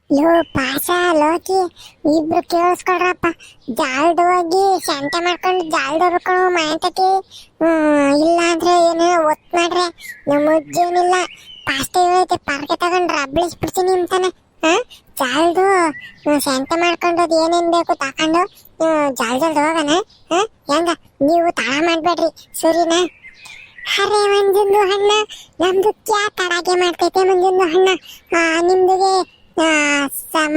Low ಪಾಸ Loki ಇಬ್ರು ಕೇಳಿಸ್ಕೊಳ್ರಪ್ಪ. ಜಾಲ್ದ ಹೋಗಿ ಶಾಂತ ಮಾಡ್ಕೊಂಡು ಜಾಲ್ದ ಬರ್ಕೊಂಡು ಮಾಯತಕ್ಕೆ ಇಲ್ಲ ಅಂದ್ರೆ ಏನೇನೋ ಒತ್ ಮಾಡ್ರೆ ನಮ್ಮ ಅಜ್ಜೇನಿಲ್ಲ ಪಾಸ್ತ ಹೇಳೈತೆ ಪಾರ್ಕೆ ತಗೊಂಡು ರಬ್ಳಿಸ್ಬಿಡ್ತೀನಿ ಅಂತಾನೆ. ಜಾಲ್ದು ಶಾಂತ ಮಾಡ್ಕೊಂಡು ಅದು ಏನೇನ್ ಬೇಕು ತಕೊಂಡು ಜಾಲ್ದಲ್ಲಿ ಹೋಗೋಣ. ಹೆಂಗ ನೀವು ತಡ ಮಾಡ್ಬೇಡ್ರಿ ಸರಿನಾ? ಅರೆ ಮಂಜುಂದು ಹಣ್ಣ ನಮ್ದು ಕ್ಯಾ ತಡಾಗೆ ಮಾಡ್ತೈತೆ ಮಂಜುಂದು ಹಣ್ಣ. ನಿಮ್ದುಗೆ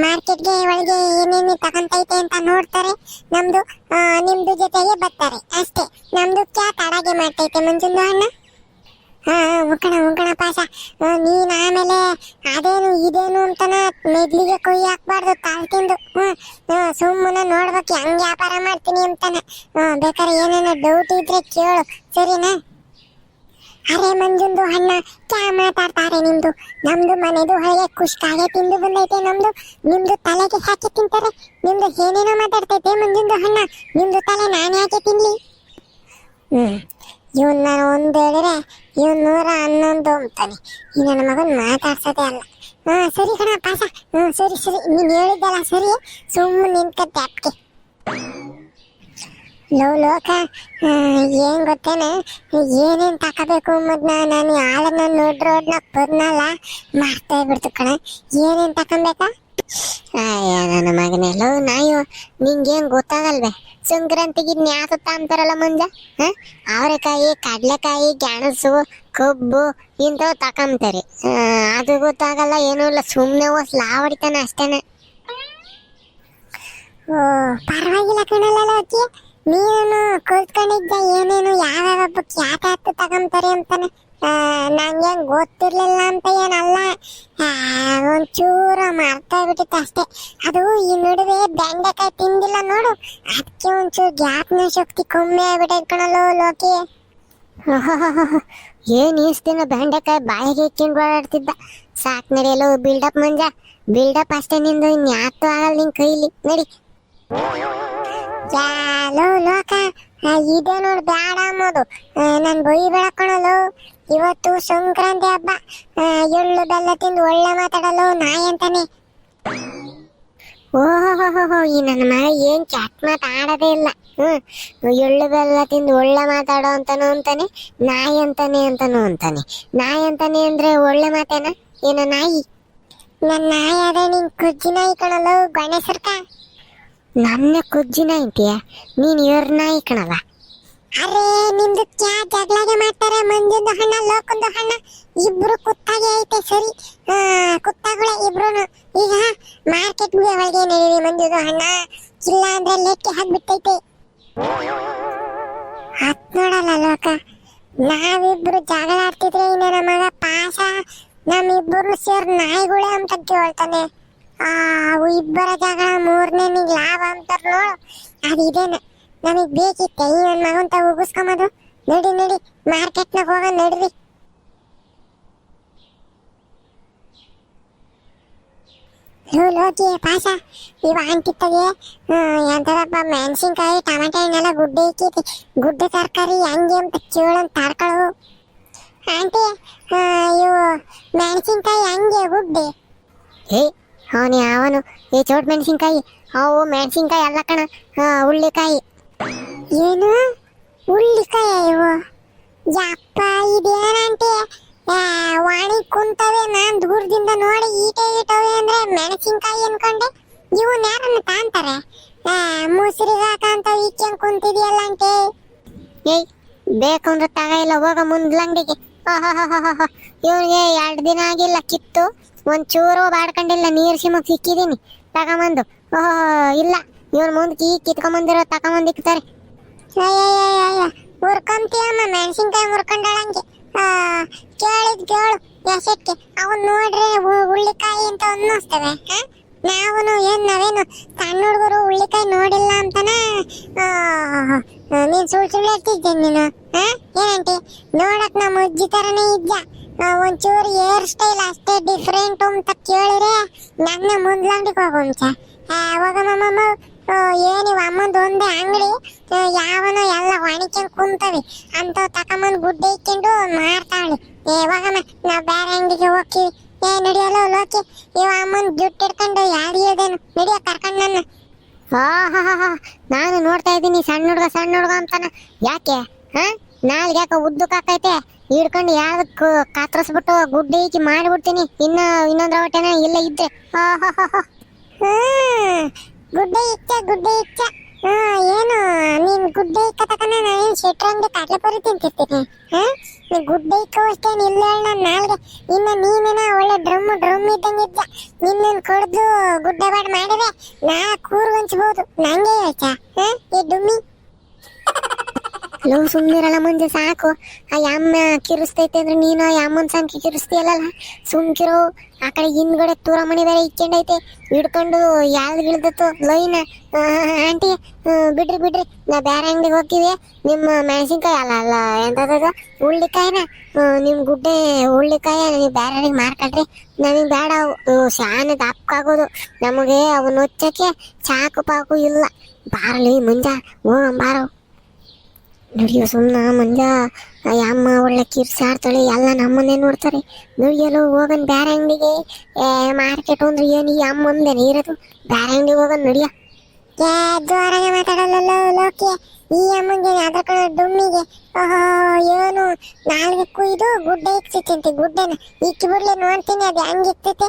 ಮಾರ್ಕೆಟ್ಗೆ ಒಳಗೆ ಏನೇನು ತಗೊಂತೈತೆ ಅಂತ ನೋಡ್ತಾರೆ, ನಮ್ದು ನಿಮ್ದು ಜೊತೆಗೆ ಬರ್ತಾರೆ ಅಷ್ಟೇ. ನಮ್ದು ಕ್ಯಾ ತಡಾಗೆ ಮಾಡ್ತೈತೆ ಮಂಜುಂದು ಹಣ್ಣ. ಉಂಕಣ ಪಾಸ, ನೀನ್ ಆಮೇಲೆ ಅದೇನು ಇದೇನು ಅಂತನ ಮೆದ್ಲಿಗೆ ಕೊಯ್ಯಿ ಹಾಕ್ಬಾರ್ದು ತಾಳ್ ತಿಂದು. ಸುಮ್ಮನೆ ನೋಡ್ಬೇಕು ಹೆಂಗ್ ವ್ಯಾಪಾರ ಮಾಡ್ತೀನಿ ಅಂತಾನೆ. ಬೇಕಾದ್ರೆ ಏನೇನೋ ಡೌಟ್ ಇದ್ರೆ ಕೇಳು ಸರಿನಾ? ಅರೆ ಮಂಜುಂದು ಹಣ್ಣ ಕ್ಯಾ ಮಾತಾಡ್ತಾರೆ ನಿಮ್ದು? ನಮ್ದು ಮನೆದು ಹೊಳಗೆ ಕುಷ್ಕಾಗೆ ತಿಂದು ಬಂದೈತೆ ನಮ್ದು, ನಿಮ್ದು ತಲೆಗೆ ಹಾಕಿ ತಿಂತಾರೆ. ನಿಮ್ದು ಏನೇನೋ ಮಾತಾಡ್ತೈತೆ ಮಂಜುಂದು ಹಣ್ಣ, ನಿಮ್ದು ತಲೆ ನಾನು ಯಾಕೆ ತಿನ್ಲಿ? ಇವನ್ ನಾನು ಒಂದ್ ಹೇಳಿದ್ರೆ ಇವನ್ 111 ಅಂತಾನೆ. ಈ ನನ್ನ ಮಗನ್ ಮಾತಾಡ್ಸೋದೇ ಅಲ್ಲ. ಸರಿ ಕಣ ಪಾಸ, ಸರಿ ನೀನ್ ಹೇಳಿದ್ದಲ್ಲ ಸರಿ, ಸುಮ್ಮನೆ ನಿಂತ್ಕತ್ತೆ ಅಪ್ಕೆ. ಲೋಕ ಏನ್ ಗೊತ್ತೇನೆ, ಏನೇನ್ ತಕೋಬೇಕು ಮೊದ್ನ ನಾನು ಆಳನ್ನ ನೋಡ್ರೋಡ್ನ ಪದ್ನಲ್ಲ ಮಾಡ್ತಾ ಬಿಡ್ತು ಕಣ. ಏನೇನ್ ತಕೊಂಬೇಕಾ? ನನ್ನ ಮಗನೇ ನಾಯು, ನಿಂಗೇನ್ ಗೊತ್ತಾಗಲ್ವೇ? ಸಂಕ್ರಾಂತಿಗೆ ನ್ಯಾಸುತ್ತ ಅಂತಾರಲ್ಲ ಮುಂಜ, ಅವರೆಕಾಯಿ ಕಡ್ಲೆಕಾಯಿ ಗೆಣಸು ಕಬ್ಬು ಇಂಥವು ತಕೊಂತಾರೆ. ಅದು ಗೊತ್ತಾಗಲ್ಲ, ಏನೂ ಇಲ್ಲ, ಸುಮ್ಮನೆ ಲಾವ್ ಹೊಡಿತಾನೆ ಅಷ್ಟೇನೆ. ಓ ಪರವಾಗಿಲ್ಲ ಕಣಲ್ಲ ಲೋಕಿ, ನೀನು ಕಲ್ತ್ಕೊಂಡಿದ್ದ ಏನೇನು ಯಾವ್ಯಾವ ಹಬ್ಬಕ್ಕೆ ಯಾವ್ಯಾವ ತಗೊಂತಾರೆ ಅಂತಾನೆ. ನಂಗೇನ್ ಗೊತ್ತಿರ್ಲಿಲ್ಲ ಅಂತ ಏನಲ್ಲ, ಒಂಚೂರು ಮರ್ತಾ ಬಿಟ್ಟಿತ್ತು ಅಷ್ಟೇ. ಅದು ಈ ನಡುವೆ ಬೆಂಡೆಕಾಯಿ ತಿಂದಿಲ್ಲ ನೋಡು, ಅದಕ್ಕೆ ಒಂಚೂರು ಜ್ಞಾಪನ ಶಕ್ತಿ ಕಮ್ಮಿ ಆಗ್ಬಿಟ್ಟೈತೆ ಕಣಲ್ಲೋ ಲೋಕಿ. ಏನ್ ಈಸ್ ದಿನ ಬೆಂಡೆಕಾಯಿ ಬಾಯಿಗೆ ಇಕ್ಕಿಂಡು ಓಡಾಡ್ತಿದ್ದ. ಸಾಕ್ ನಡೆಯಲು ಬಿಲ್ಡಪ್ ಮಂಜ, ಬಿಲ್ಡಪ್ ಅಷ್ಟೇ ನಿಂದು, ಇನ್ಯಾತು ಆಗಲ್ಲ ನಿನ್ ಕೈಲಿ ನಡಿ. ಲೋಕ ಇದೆ ನೋಡು ಬ್ಯಾಡ ಅಂಬೋದು, ನನ್ ಬೈ ಬೆಳಕಣಲು. ಇವತ್ತು ಸಂಕ್ರಾಂತಿ ಹಬ್ಬ, ಎಳ್ಳು ಬೆಲ್ಲ ತಿಂದು ಒಳ್ಳೆ ಮಾತಾಡಲು ನಾಯಿ ಅಂತಾನೆ. ಓಹೋ ಈ ನನ್ನ ಮಗ ಏನ್ ಚಾಟ್ ಮಾತಾಡೋದೇ ಇಲ್ಲ. ಎಳ್ಳು ಬೆಲ್ಲ ತಿಂದು ಒಳ್ಳೆ ಮಾತಾಡೋ ಅಂತಾನು ಅಂತಾನೆ, ನಾಯಿ ಅಂತಾನೆ ಅಂತಾನೆ. ನಾಯಿ ಅಂತಾನೆ ಅಂದ್ರೆ ಒಳ್ಳೆ ಮಾತೇನ? ಏನ ನಾಯಿ? ನನ್ನ ನಾಯಿ ಅದೇ ನಿನ್ ಕುಜ್ಜಿ ನಾಯಿ ಕಣಲು ಗಣೇಶರ್ಕ. ನನ್ನ ಕುಜ್ಜಿ ನಾಯಿ ಅಂತೀಯ? ನೀನ್ ಇವ್ರ ನಾಯಿ ಕಣಲ್ಲ. ಅರೆ ನಿಮ್ದು ಕ್ಯಾ ಜಗಳಾಗೆ ಮಾಡ್ತಾರೆ ಮಂಜುಂದು ಹಣ್ಣ ಲೋಕಂದು ಹಣ್ಣ, ಇಬ್ರು ಕುತ್ತಾಗೆ ಐತೆ ಸರಿ. ಕುತ್ತಾಗಳೇ ಇಬ್ರುನು. ಈಗ ಮಾರ್ಕೆಟ್ಗೆ ಒಳಗೆ ನಡೀವಿ ಮಂಜುಂದು ಹಣ್ಣ, ಇಲ್ಲ ಅಂದ್ರೆ ಲೆಕ್ಕೆ ಹಾಕ್ಬಿಟ್ಟೈತೆ. ಹತ್ ನೋಡಲ್ಲ ಲೋಕ, ನಾವಿಬ್ರು ಜಗಳ ಆಡ್ತಿದ್ರೆ ಇನ್ನ ನಮಗ ಪಾಸ ನಮ್ಮಿಬ್ಬರು ಸೇರ್ ನಾಯಿಗಳೇ ಅಂತ ಕೇಳ್ತಾನೆ. ಅವು ಇಬ್ಬರ ಜಗಳ ಮೂರನೇ ಲಾಭ ಅಂತಾರ ನೋಡು, ಅದಿದೇನ ನಮಗ್ ಬೇಕಿತ್ತೆ. ಈ ನನ್ನ ಮಗಂತ ಉಗಿಸ್ಕೊಂಬದು. ನಡಿ ಮಾರ್ಕೆಟ್ನಾಗ ಹೋಗ ನಡ್ರಿ. ಲೋಕಿ ಪಾಸ, ಇವ ಅಂತಿತ್ತಗೆ ಎಂತದಪ್ಪ ಮೆಣಸಿನ್ಕಾಯಿ ಟಮಾಟೆ ಹಣ್ಣೆಲ್ಲ ಗುಡ್ಡೆ ಇಕ್ಕೈತಿ, ಗುಡ್ಡೆ ತರಕಾರಿ ಹೆಂಗೆ ಅಂತ ಕೇಳಂತ ತರ್ಕೊಳ್ಳು. ಆಂಟಿ ಇವು ಮೆಣಸಿನ್ಕಾಯಿ ಹೆಂಗೆ ಗುಡ್ಡೆ? ಅವನು ಈ ಚೋಟ್ ಮೆಣಸಿನ್ಕಾಯಿ, ಅವು ಮೆಣಸಿನ್ಕಾಯಿ ಅಲ್ಲ ಕಣ, ಹುಳ್ಳಿಕಾಯಿ. ಏನು ಹುಳ್ಳಿಕಾಯಿ ಇವು? ಯಪ್ಪ ಇದೇನಂತೆ ವಾಣಿ ಕುಂತವೆ, ನಾನ್ ದೂರದಿಂದ ನೋಡಿ ಈಟವೆ ಅಂದ್ರೆ ಮೆಣಸಿನ್ಕಾಯಿ ಅನ್ಕೊಂಡೆ. ಇವನ್ ಯಾರನ್ನ ತಾಂತಾರೆ? ಮುಸ್ರಿಗಾಕಂತ ಈಚೆಂಗ್ ಕುಂತಿದ್ಯಲ್ಲ ಅಂತೆ. ಏಯ್ ಬೇಕಂದ್ರೆ ತಗ ಇಲ್ಲ, ಹೋಗ ಮುಂದ್ಲಂಗಡಿಗೆ. ಇವನಿಗೆ 2 ದಿನ ಆಗಿಲ್ಲ ಕಿತ್ತು, ಒಂಚೂರು ಬಾಡ್ಕೊಂಡಿಲ್ಲ, ನೀರು ಸಿಮಕ್ ಸಿಕ್ಕಿದೀನಿ ತಗೊಂಬಂದು. ಇಲ್ಲ ಇವನ್ ಮುಂದಕ್ಕೆ ಈ ಕಿತ್ಕೊಂಬಂದಿರೋ ತಗೊಂಬಂದಿಕ್ತಾರೆ. ಮುರ್ಕೊಂತೀಯಮ್ಮ ಮೆಣಸಿನ್ಕಾಯಿ ಮುರ್ಕೊಂಡಳಂಗೆ. ಕೇಳು ಎಸೆಟ್ಗೆ ಅವನ್ ನೋಡ್ರೆ ಹುಳ್ಳಿಕಾಯಿ ಅಂತ ಅನ್ನಿಸ್ತವೆ. ನಾವೇನು ಸಣ್ಣ ಹುಡುಗರು ಹುಳ್ಳಿಕಾಯಿ ನೋಡಿಲ್ಲ ಅಂತನ ನೀನ್ ಸುಳ್ಳು ಹೇಳ್ತಿದ್ದೆ ನೀನು. ಏನಂಟಿ ನೋಡಕ್ ನಮ್ಮ ಅಜ್ಜಿ ತರನೇ ಇದ್ದ, ಒಂಚೂರು ಹೇರ್ ಸ್ಟೈಲ್ ಅಷ್ಟೇ ಡಿಫ್ರೆಂಟ್ ಅಂತ ಕೇಳಿದ್ರೆ ನನ್ನ ಮುಂದ್ಲಂಡಿಗೆ ಹೋಗುಂಚ ಹೋಗಮ್ಮ. ಏನಿವ ಅಮ್ಮಂದು ಒಂದೇ ಅಂಗಡಿ, ಯಾವನೋ ಎಲ್ಲ ಒಣಕ್ಯಂಗ್ ಕುಂತವಿ ಅಂತ ತಕೊಂಬಂದ್ ಗುಡ್ಡೆ ಇಕ್ಕೊಂಡು ಮಾರ್ತಾಳಿ. ಹೋಗಮ್ಮ, ನಾವ್ ಬೇರೆ ಅಂಗಡಿಗೆ ಹೋಗ್ತೀವಿ. ನಡಿಯಲ್ಲ ಲೋಕಿ, ಇವ ಅಮ್ಮನ್ ಜುಟ್ಟು ಹಿಡ್ಕೊಂಡು ಯಾರು ಹೇಳ್ದೇನು, ನಡಿಯ ಕರ್ಕೊಂಡ್ ನನ್ನ. ಹಾ ಹಾ ಹಾ, ನಾನು ನೋಡ್ತಾ ಇದ್ದೀನಿ ಸಣ್ಣ ಹುಡುಗ ಅಂತಾನ. ಯಾಕೆ ನಾಲ್ಗೆ ಯಾಕೆ ಉದ್ದಕ್ಕಾಕೈತೆ, ಹಿಡ್ಕೊಂಡು ಯಾವ್ದಕ್ ಕಾತ್ರಿಸ್ಬಿಟ್ಟು ಗುಡ್ಡೆ ಈಕಿ ಮಾಡಿಬಿಡ್ತೀನಿ. ಇನ್ನೊಂದ್ರ ಹೊಟ್ಟೆನ ಇಲ್ಲ ಇದ್ರೆ. ಗುಡ್ಡೆ ಇಚ್ಚ ಏನು ನೀನ್ ಗುಡ್ಡೆ ಇಕ್ಕತಕನ ನಾನು ಶೆಟ್ರಂಗೆ ಕಡ್ಲೆಪುರಿ ತಿಂತಿರ್ತೀನಿ. ನೀನ್ ಗುಡ್ಡೆ ಇಕ್ಕವಷ್ಟೇನು ಇಲ್ಲ ನಾನು ನಾಲ್ಗೆ. ನೀನೇನ ಒಳ್ಳೆ ಡ್ರಮ್ ಇದ್ದಂಗಿದ್ದ. ನಿನ್ನನ್ನು ಕಡ್ದು ಗುಡ್ಡೆ ಬಾಡ್ ಮಾಡಿದ್ರೆ ನಾ ಕೂರು ಹಂಚ್ಬೋದು. ನಂಗೆ ಹೇಳ್ತಾ ಈ ಡುಮ್ಮಿ. ಲವ್ ಸುಮ್ಮನಿರಲ್ಲ ಮುಂದೆ ಸಾಕು. ಆ ಯಮ್ಮ ಕಿರಿಸ್ತೈತೆ ಅಂದ್ರೆ ನೀನು ಆ ಯಮ್ಮನ್ ಸಂಖ್ಯೆ ಕಿರಿಸ್ತೀಯಲ್ಲ, ಸುಮ್ಕಿರೋ. ಆ ಕಡೆ ಹಿಂದ್ಗಡೆ ತೂರ ಮಣಿ ಬೇರೆ ಇಕ್ಕೊಂಡೈತೆ, ಹಿಡ್ಕೊಂಡು ಯಾವ್ದು ಲೈನ. ಆಂಟಿ ಬಿಡ್ರಿ, ನಾ ಬೇರೆ ಅಂಗಡಿಗೆ ಹೋಗ್ತೀವಿ. ನಿಮ್ಮ ಮೆಣಸಿನ್ಕಾಯಿ ಅಲ್ಲ ಎಂತದ ಉಳ್ಳಿಕಾಯಿನ, ನಿಮ್ ಗುಡ್ಡೆ ಉಳ್ಳಿಕಾಯಿ ನೀವು ಬೇರೆಯವ್ರಿಗೆ ಮಾರ್ಕೊಳ್ರಿ. ನಮಗೆ ಬೇಡ, ಅವು ಶಾನ ದಪ್ಪಾಗೋದು. ನಮಗೆ ಅವನ್ನ ಹೊಚ್ಚಕ್ಕೆ ಚಾಕು ಪಾಕು ಇಲ್ಲ. ಬಾರಲಿ ಮುಂಜ ಬಾರೋ ನುಡಿಯೋ ಸುಮ್ಮನ ಮುಂಜ. ಅಮ್ಮ ಒಳ್ಳೆ ಕಿರ್ಸಾಡ್ತಾಳೆ, ಎಲ್ಲ ನಮ್ಮನ್ನೇ ನೋಡ್ತಾರೆ. ನುಡಿಯಲು ಹೋಗನ್ ಬೇರೆ ಅಂಗಡಿಗೆ. ಮಾರ್ಕೆಟ್ ಅಂದ್ರೆ ಏನು ಈ ಅಮ್ಮ ಒಂದೇನೆ ಇರೋದು, ಬೇರೆ ಅಂಗಡಿಗೆ ಹೋಗನ್ ನುಡಿಯ. ಜೋರಾಗೆ ಮಾತಾಡಲ್ಲ ಲೋಕಿ, ಈ ಅಮ್ಮಂಗೆ ಅದ್ರ ಕಡೆ ಡುಮ್ಮಿಗೆ. ಏನು ನಾಲ್ಗೆ ಕುಯ್ದು ಗುಡ್ಡೆ ಇಕ್ತಿತ್ತಂತೆ. ಗುಡ್ಡೆನ ಇಕ್ಕಿ ಬಿಡ್ಲಿ ನೋಡ್ತೀನಿ ಅದು ಹೆಂಗಿರ್ತೈತೆ.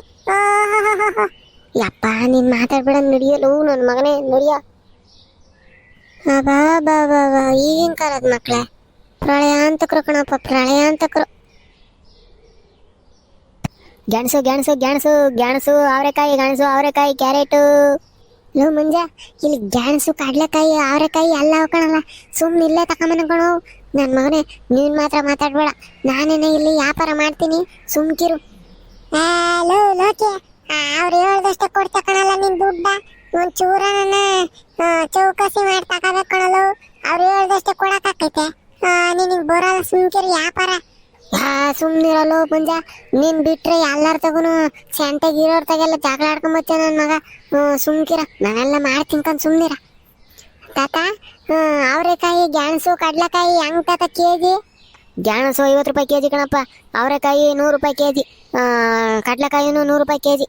ಯಪ್ಪ ನೀನ್ ಮಾತಾಡ್ಬೇಡ ನುಡಿಯಲು ನನ್ನ ಮಗನೇ ನುಡಿಯ. ಬಾ ಬಾ ಬಾ ಬಾ ಈಗಿನ ಕಾಲದ ಮಕ್ಳೆ ಪ್ರಳಯಾಂತಕರು ಕಣಪ್ಪ, ಪ್ರಳಯಾಂತಕರು. ಗೆಣಸು ಅವರೆಕಾಯಿ ಕ್ಯಾರೆಟು. ಲೋ ಮುಂಜ, ಇಲ್ಲಿ ಗೆಣಸು ಕಡ್ಲೆಕಾಯಿ ಅವರೆಕಾಯಿ ಎಲ್ಲ ಕಣಲ್ಲ. ಸುಮ್ಮನೆ ಇಲ್ಲೇ ತಕೊಂಬನ್ಕಣೋ ನನ್ನ ಮಗನೇ. ನೀನ್ ಮಾತ್ರ ಮಾತಾಡ್ಬೇಡ, ನಾನೇನೆ ಇಲ್ಲಿ ವ್ಯಾಪಾರ ಮಾಡ್ತೀನಿ, ಸುಮ್ಕಿರು. ಲೋ ಲೋಕಿ, ಅವ್ರು ಹೇಳ್ದಷ್ಟೇ ಕೊಡ್ತಾ ಕಣಲ್ಲ ನಿನ್ ದುಡ್ಡ. ಒಂದ್ ಚೂರ ನನ್ನ ಚೌಕಸಿ ಮಾಡಿ ತಗೋಬೇಕು ಕಣಲು. ಅವ್ರು ಹೇಳ್ದಷ್ಟೇ ಕೊಡಕ್ಕಾಕೈತೆ. ನಿನಗ್ ಬರಲ್ಲ, ಸುಮ್ಕಿರಿ ವ್ಯಾಪಾರ. ಸುಮ್ನಿರಲ್ಲ ಮುಂಜ, ನೀನ್ ಬಿಟ್ರೆ ಎಲ್ಲಾರ ತಗೋನು ಸೆಂಟೆಗೆ ಇರೋರ್ ತಗೆಲ್ಲ ಜಗಳ ಆಡ್ಕೊಂಬತ್ತೆ ನನ್ನ ಮಗ. ಸುಮ್ಕಿರ, ನಾನೆಲ್ಲ ಮಾಡಿ ತಿನ್ಕೊಂಡ್ ಸುಮ್ನಿರ. ತಾತ ಅವರೆಕಾಯಿ ಗೆಣಸು ಕಡ್ಲೆಕಾಯಿ ಹೆಂಗ್ ತಾತ ಕೆಜಿ? ಗೆಣಸು 50 ರೂಪಾಯಿ ಕೆಜಿ ಕಣಪ್ಪ, ಅವರೆಕಾಯಿ 100 ರೂಪಾಯಿ ಕೆಜಿ, ಕಡ್ಲೆಕಾಯಿನೂ 100 ರೂಪಾಯಿ ಕೆಜಿ.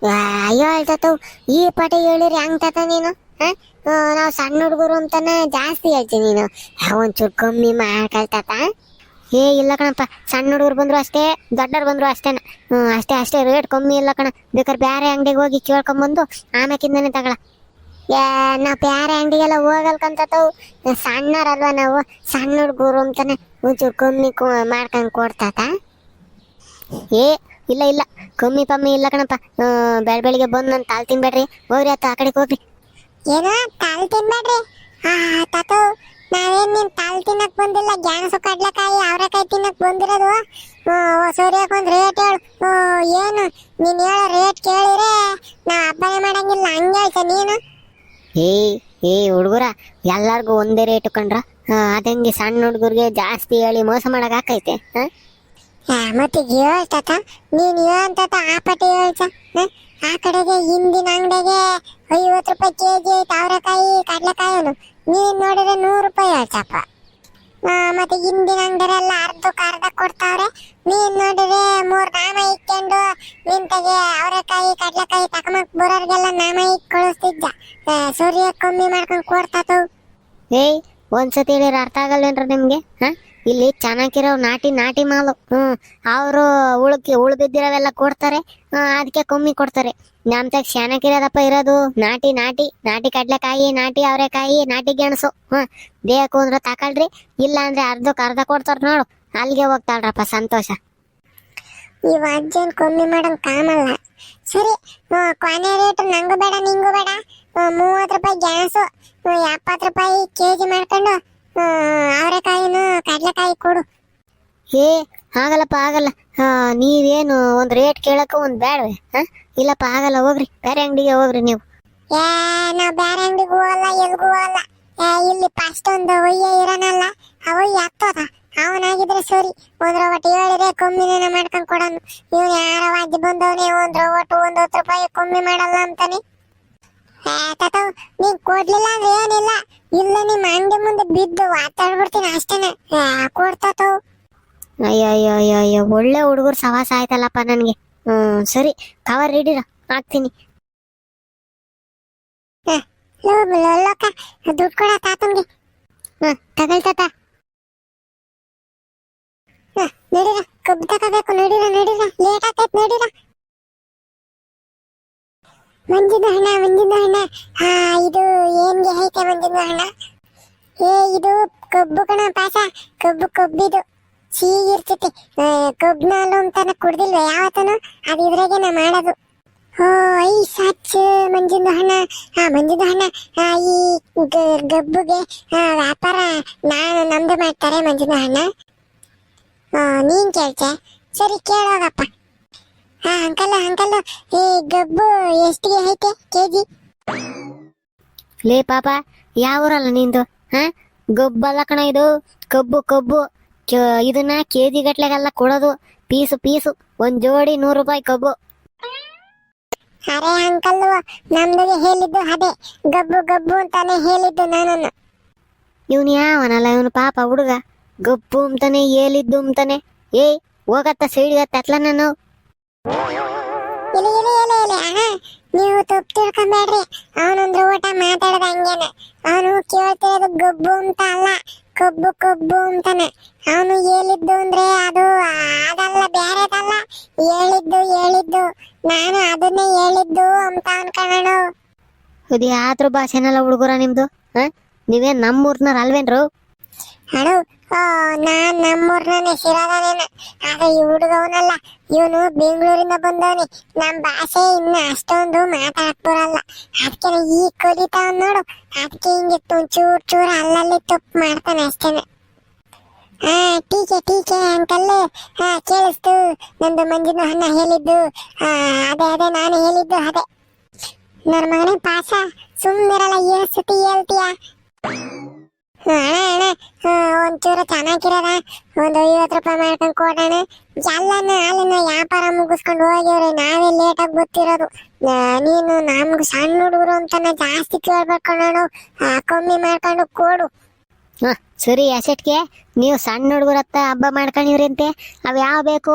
ಅಯ್ಯೋ ಹೇಳ್ತಾತವ್, ಈ ಪಾಟಿ ಹೇಳಿರಿ ಹೆಂಗ್ ತಾತ ನೀನು? ನಾವು ಸಣ್ಣ ಹುಡುಗರು ಅಂತಾನೆ ಜಾಸ್ತಿ ಹೇಳ್ತೀನಿ, ನೀನು ಒಂಚೂರು ಕಮ್ಮಿ ಮಾಡ್ಕೊಳ್ತಾತ. ಇಲ್ಲ ಕಣಪ್ಪ, ಸಣ್ಣ ಹುಡುಗರು ಬಂದ್ರು ಅಷ್ಟೇ, ದೊಡ್ಡವ್ರು ಬಂದ್ರು ಅಷ್ಟೇನ. ಅಷ್ಟೇ ರೇಟ್ ಕಮ್ಮಿ ಇಲ್ಲ ಕಣ. ಬೇಕಾದ್ರೆ ಬೇರೆ ಅಂಗಡಿಗೆ ಹೋಗಿ ಕೇಳ್ಕೊಂಬಂದು ಆಮ್ಯಾಕಿಂದಾನೆ ತಗೊಳ. ನಾವು ಬೇರೆ ಅಂಗಡಿಗೆಲ್ಲ ಹೋಗಲ್ಕಂತವು, ಸಣ್ಣರಲ್ವ ನಾವು, ಸಣ್ಣ ಹುಡುಗರು ಅಂತಾನೆ ಒಂಚೂರು ಕಮ್ಮಿ ಮಾಡ್ಕೊಂಡು ಕೊಡ್ತಾತ. ಇಲ್ಲ ಕಮ್ಮಿ ಇಲ್ಲ ಕಣಪ್ಪ. ಬೆಳಿಗ್ಗೆ ಬಂದು ನಾನು ತಾಲ್ ತಿನ್ಬೇಡ್ರಿ, ಹೋಗ್ರಿ ಆತ ಆ ಕಡೆಗೆ ಹೋಗ್ರಿ. ಏನೋ ತಾಲ್ ತಿನ್ಬೇಡ್ರಿ? ತಾತ ನಾವೇನ್ ನಿನ್ ತಾಲ್ ತಿನ್ನಕ್ ಬಂದಿಲ್ಲ, ಗೆಣಸು ಕಡ್ಲೆಕಾಯಿ ಅವರೆಕಾಯಿ ತಿನ್ನಕ್ ಬಂದಿರೋದು. ಸೂರ್ಯಕ್ಕೆ ಒಂದು ರೇಟ್ ಹೇಳು. ಏನು ನೀನ್ ಹೇಳೋ ರೇಟ್ ಕೇಳಿದ್ರೆ ನಾ ಹಬ್ಬನೇ ಮಾಡಂಗಿಲ್ಲ, ಹಂಗೆ ಹೇಳ್ತ ನೀನು. ಹುಡುಗರ ಎಲ್ಲಾರ್ಗು ಒಂದೇ ರೇಟ್ ಕಂಡ್ರ, ಅದಂಗೆ ಸಣ್ಣ ಹುಡುಗರಿಗೆ ಜಾಸ್ತಿ ಹೇಳಿ ಮೋಸ ಮಾಡಕ್ ಆಕೈತೆ. ಮತ್ತೆ ಹೇಳ್ತಾತ ನೀನ್ ಹೇಳ್ತಾತ ಆ ಪಟ್ಟಿ ಹೇಳ್ತ. ಆ ಕಡೆಗೆ ಹಿಂದಿನ ಅಂಗಡಿಗೆ 50 ರೂಪಾಯಿ ಕೆಜಿ ಐತೆ ಅವರೆಕಾಯಿ ಕಡ್ಲೆಕಾಯಿನು, ನೀನ್ ನೋಡಿದ್ರೆ 100 ರೂಪಾಯಿ ಹೇಳ್ತಪ್ಪ. ಮತ್ತೆ ಹಿಂದಿನ ಅಂಗಡಿಯೆಲ್ಲ ಅರ್ಧ ಕೊಡ್ತಾವ್ರೆ, ನೀನ್ ನೋಡಿದ್ರೆ 3 ನಾಮ ಇಕ್ಕೊಂಡು ನಿಂತಾಗೆ ಅವರೆಕಾಯಿ ಕಡ್ಲೆಕಾಯಿ ತಕೊಂಬಕ್ ಬರೋರ್ಗೆಲ್ಲ ನಾಮ ಇಕ್ ಕಳಿಸ್ತಿದ್ದ. ಸೂರ್ಯ ಕಮ್ಮಿ ಮಾಡ್ಕೊಂಡು ಕೊಡ್ತಾತವ್. ಒಂದ್ಸತಿ ಹೇಳಿರ ಅರ್ಥ ಆಗಲ್ಲೇನ್ರ ನಿಮ್ಗೆ? ಇಲ್ಲಿ ಚೆನ್ನಾಗಿರೋ ನಾಟಿ ಮಾಲು. ಅವರು ಉಳ್ದಿದ್ದಿರೋವೆಲ್ಲ ಕೊಡ್ತಾರೆ, ಅದಕ್ಕೆ ಕಮ್ಮಿ ಕೊಡ್ತಾರೆ. ನಮ್ತಾಗ ಚೆನ್ನಾಗಿರೋದಪ್ಪ ಇರೋದು ನಾಟಿ ಕಡ್ಲೆಕಾಯಿ, ನಾಟಿ ಅವರೆಕಾಯಿ, ನಾಟಿ ಗೆಣಸು. ಬೇಕು ಅಂದ್ರೆ ತಕೊಳ್ರಿ, ಇಲ್ಲ ಅಂದ್ರೆ ಅರ್ಧ ಕೊಡ್ತಾರ ನೋಡು, ಅಲ್ಲಿಗೆ ಹೋಗ್ತಾಳ್ರಪ್ಪ ಸಂತೋಷ. ಈ ಅಜ್ಜನ್ ಕಮ್ಮಿ ಮಾಡಂಗ್ ಕಾಮಲ್ಲ. ಸರಿ, ಕೊನೆ ರೇಟ್ ನಂಗೂ ಬೇಡ ನಿಂಗೂ ಬೇಡ. 30 ರೂಪಾಯಿ ಗೆಣಸು, 70 ರೂಪಾಯಿ ಕೆಜಿ ಮಾಡ್ಕೊಂಡು ಅವರೆಕಾಯಿನು ಕಡ್ಲೆಕಾಯಿ ಕೊಡು. ಆಗಲ್ಲ. ನೀವೇನು ಒಂದ್ ರೇಟ್ ಕೇಳಕ ಒಂದ್ ಬೇಡವೆ? ಇಲ್ಲಪ್ಪ ಆಗಲ್ಲ, ಹೋಗ್ರಿ ಬೇರೆ ಅಂಗಡಿಗೆ ಹೋಗ್ರಿ ನೀವು. ನಾವ್ ಬೇರೆ ಅಂಗಡಿಗೆ ಹೋಗಲ್ಲ, ಎಲ್ಗೂ ಹೋಗಲ್ಲ. ಇಲ್ಲಿ ಫಸ್ಟ್ ಒಂದು ಒಯ್ಯ ಇರೋನಲ್ಲ, ಅವಯ್ಯ ಹತ್ತೋದ ಅವನಾಗಿದ್ರೆ ಸರಿ. ಒಂದ್ರ ಒಟ್ಟು ಹೇಳಿದ್ರೆ ಕಮ್ಮಿನ ಮಾಡ್ಕೊಂಡ್ ಕೊಡೋನು. ಇವ್ನು ಯಾರ ಅಜ್ಜಿ ಬಂದವನೇ ಒಂದ್ರ ಒಟ್ಟು 10 ರೂಪಾಯಿ ಕಮ್ಮಿ ಮಾಡಲ್ಲ ಅಂತಾನೆ. ತಾತವ್ ನೀನ್ ಕೊಡ್ಲಿಲ್ಲ ಅಂದ್ರೆ ಏನಿಲ್ಲ, ಇಲ್ಲ ನಿಮ್ ಅಂಗಡಿ ಮುಂದೆ ಬಿದ್ದು ಮಾತಾಡ್ಬಿಡ್ತೀನಿ ಅಷ್ಟೇನೆ. ಕೊಡ್ತಾತವ್. ಅಯ್ಯೋ ಅಯ್ಯೋ ಅಯ್ಯೋ ಅಯ್ಯೋ, ಒಳ್ಳೆ ಹುಡುಗರು ಸವಾಸ ಆಯ್ತಲ್ಲಪ್ಪ ನನಗೆ. ಸರಿ, ಕವರ್ ರೆಡಿರ, ಹಾಕ್ತೀನಿ. ಲೋಕ ದುಡ್ಡು ಕೊಡ ತಾತನ್ಗೆ. ತಗೊಳ್ತಾತ. ನಡೀರ, ಕಬ್ಬು ತಗೋಬೇಕು. ನಡೀರ ನಡೀರ, ಲೇಟ್ ಆಗ್ತೈತ್ ನಡೀರ. ಮಂಜಿನ ಹಣ, ಮಂಜಿನ ಹಣ. ಇದು ಏನ್ಗೆ ಐತೆ ಮಂಜಿನ ಹಣ? ಇದು ಕಬ್ಬು ಕಣ ಪಾಸ. ಕಬ್ಬಿದು ಸಿಹಿಗಿರ್ತೈತಿ. ಕಬ್ಬು ಹಾಲು ಅಂತಾನ ಕುಡ್ದಿಲ್ವ ಯಾವತ್ತನು? ಅದು ಇದ್ರಾಗೇನ ಮಾಡೋದು. ಐ ಸಾಚ್ ಮಂಜಿನ ಹಣ. ಮಂಜಿನ ಹಣ ಈ ಗಬ್ಬುಗೆ ವ್ಯಾಪಾರ ನಮ್ದು ಮಾಡ್ತಾರೆ ಮಂಜಿನ ಹಣ. ನೀನ್ ಕೇಳ್ತೆ? ಸರಿ ಕೇಳೋಗಪ್ಪ. ಅಂಕಲ್ ಈ ಗಬ್ಬು ಎಷ್ಟಿಗೆ ಐತೆ ಕೆಜಿ? ಲೇ ಪಾಪ, ಯಾವೂರಲ್ಲ ನಿಂದು? ಗಬ್ಬಲ್ಲ ಕಣ ಇದು, ಕಬ್ಬು. ಇದನ್ನ ಕೆಜಿ ಗಟ್ಲೆಗೆಲ್ಲ ಕೊಡೋದು, ಪೀಸು. ಒಂದ್ ಜೋಡಿ 100 ರೂಪಾಯಿ ಕಬ್ಬು. ಅರೆ ಅಂಕಲ್, ನಮ್ದುಗೆ ಹೇಳಿದ್ದು ಅದೇ, ಗಬ್ಬು ಅಂತಾನೆ ಹೇಳಿದ್ದು ನಾನು. ಇವನು ಯಾವನಲ್ಲ, ಇವನು ಪಾಪ ಹುಡುಗ ಗಬ್ಬು ಅಂತಾನೆ ಹೇಳಿದ್ದು ಅಂತಾನೆ. ಹೋಗತ್ತ ಸೈಡ್ಗತ್ತ ಅತ್ಲ ನಾನು. ಇಲ್ಲ ಅಣ್ಣ, ನೀವು ತಪ್ಪು ತಿಳ್ಕೊಂಬೇಡ್ರಿ. ಅವನೊಂದು ಊಟ ಮಾತಾಡದ ಹಂಗೇನೆ. ಅವನು ಕೇಳ್ತಿರೋದು ಗಬ್ಬು ಅಂತ ಅಲ್ಲ, ಕಬ್ಬು ಅಂತಾನೆ. ಅವನು ಹೇಳಿದ್ದು ಅಂದ್ರೆ ಅದು ಅದಲ್ಲ, ಬೇರೆದಲ್ಲ. ಹೇಳಿದ್ದು ನಾನು ಅದನ್ನೇ ಹೇಳಿದ್ದು ಅಂತ ಅನ್ಕೊಳ್ಳೋಣ. ಇದು ಯಾತ್ರ ಭಾಷೆನಲ್ಲ ಹುಡುಗರ ನಿಮ್ದು? ನೀವೇನ್ ನಮ್ಮೂರ್ನವ್ರ ಅಲ್ವೇನ್ರು? ಅಣ್ಣ, ನಾನ್ ನಮ್ಮೂರ್ನೇ ಶಿರೋದನೇನ. ಆದ್ರೆ ಈ ಹುಡುಗವನಲ್ಲ, ಇವನು ಬೆಂಗಳೂರಿಂದ ಬಂದವನಿ. ನಮ್ ಭಾಷೆ ಇನ್ನು ಅಷ್ಟೊಂದು ಮಾತಾಡಕ್ ಬರಲ್ಲ. ಅದಕ್ಕೆ ಈಗ ಕಲಿತಾವ ನೋಡು. ಅದಕ್ಕೆ ಹಿಂಗೆ ಚೂರ್ ಅಲ್ಲಲ್ಲಿ ತಪ್ಪು ಮಾಡ್ತಾನೆ ಅಷ್ಟೇನೆ. ಟೀಕೆ ಅಂಕಲ್, ಕೇಳಿಸ್ತು. ನಂದು ಮಂಜಿನ ಹಣ್ಣ ಹೇಳಿದ್ದು ಅದೇ ನಾನು ಹೇಳಿದ್ದು ಅದೇ. ನನ್ನ ಮಗನೇ ಪಾಸ, ಸುಮ್ಮನಿರಲ್ಲ, ಸತಿ ಹೇಳ್ತೀಯ? ಅಣ್ಣ ಒಂಚೂರು ಚೆನ್ನಾಗಿರೋದ ಒಂದು 50 ರೂಪಾಯಿ ಮಾಡ್ಕೊಂಡು ಕೊಡೋಣ. ಅಲ್ಲಿನ ವ್ಯಾಪಾರ ಮುಗಿಸ್ಕೊಂಡು ಹೋಗ್ಯವ್ರಿ, ನಾವೇ ಲೇಟಾಗಿ ಗೊತ್ತಿರೋದು. ನೀನು ನಮ್ಗೆ ಸಣ್ಣ ಹುಡುಗರು ಅಂತಾನೆ ಜಾಸ್ತಿ ಕೇಳ್ಬೇಕಣ್ಣ. ಕಮ್ಮಿ ಮಾಡ್ಕೊಂಡು ಕೊಡು. ಸರಿ, ಅಸೆಟ್ಗೆ ನೀವು ಸಣ್ಣ ಹುಡುಗರತ್ತ ಹಬ್ಬ ಮಾಡ್ಕೊಂಡಿವ್ರಿ ಅಂತೆ. ಅವ್ ಯಾವ ಬೇಕು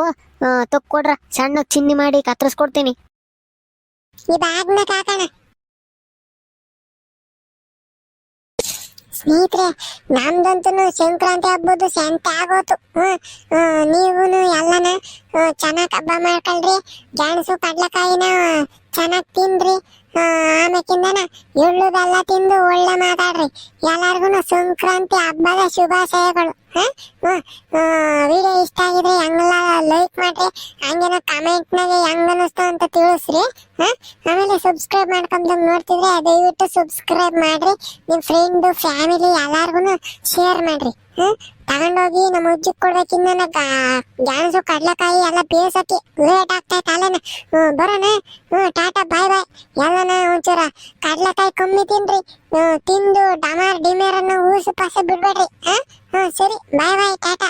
ತಕ್ಕೊಡ್ರ, ಸಣ್ಣ ಚಿನ್ನಿ ಮಾಡಿ ಕತ್ತರಿಸ್ಕೊಡ್ತೀನಿ. ಇದಾದ್ಮೇಲೆ ಕಾಕಣ. ಸ್ನೇಹಿತರೆ, ನಮ್ದಂತೂ ಸಂಕ್ರಾಂತಿ ಹಬ್ಬದ್ದು ಸಂತೆ ಆಗೋತು. ನೀವು ಎಲ್ಲನ ಚೆನ್ನಾಗಿ ಹಬ್ಬ ಮಾಡ್ಕೊಳ್ರಿ. ಗೆಣಸು ಕಡ್ಲೆಕಾಯಿನ ಚೆನ್ನಾಗಿ ತಿನ್ರಿ. ಆಮೇಕಿಂದನ ಎಳ್ಳುದೆಲ್ಲ ತಿಂದು ಒಳ್ಳೆ ಮಾತಾಡ್ರಿ. ಎಲ್ಲಾರ್ಗು ಸಂಕ್ರಾಂತಿ ಹಬ್ಬದ ಶುಭಾಶಯಗಳು. ವಿಡಿಯೋ ಇಷ್ಟ ಆಗಿದ್ರೆ ಹಂಗೆಲ್ಲ ಲೈಕ್ ಮಾಡ್ರಿ. ಹಂಗೇನ ಕಮೆಂಟ್ನಾಗೆ ಹೆಂಗ ಅನಿಸ್ತು ಅಂತ ತಿಳಿಸ್ರಿ. ಆಮೇಲೆ ಸಬ್ಸ್ಕ್ರೈಬ್ ಮಾಡ್ಕೊಂಡು ನೋಡ್ತಿದ್ರೆ ದಯವಿಟ್ಟು ಸಬ್ಸ್ಕ್ರೈಬ್ ಮಾಡ್ರಿ. ನಿಮ್ ಫ್ರೆಂಡ್ ಫ್ಯಾಮಿಲಿ ಎಲ್ಲಾರ್ಗು ಶೇರ್ ಮಾಡ್ರಿ. ತಗೊಂಡೋಗಿ ನಮ್ಮ ಅಜ್ಜಿಗೆ ಕೊಡ್ಬೇಕಿನ್ನ ಗೆಣಸು ಕಡ್ಲೆಕಾಯಿ ಎಲ್ಲ ಬೇಸಕ್ಕೆ ಲೇಟ್ ಆಗ್ತೈತೆ ಅಲ್ಲೇನ. ಬರೋಣ. ಟಾಟಾ ಬಾಯ್. ಎಲ್ಲನ ಒಂಚೂರ ಕಡ್ಲೆಕಾಯಿ ಕಮ್ಮಿ ತಿನ್ರಿ. ತಿಂದು ಡಮಾರ್ ಡಿಮೇರನ್ನ ಊಸು ಪಾಸ ಬಿಡ್ಬೇಡ್ರಿ. ಸರಿ, ಬಾಯ್ ಟಾಟಾ.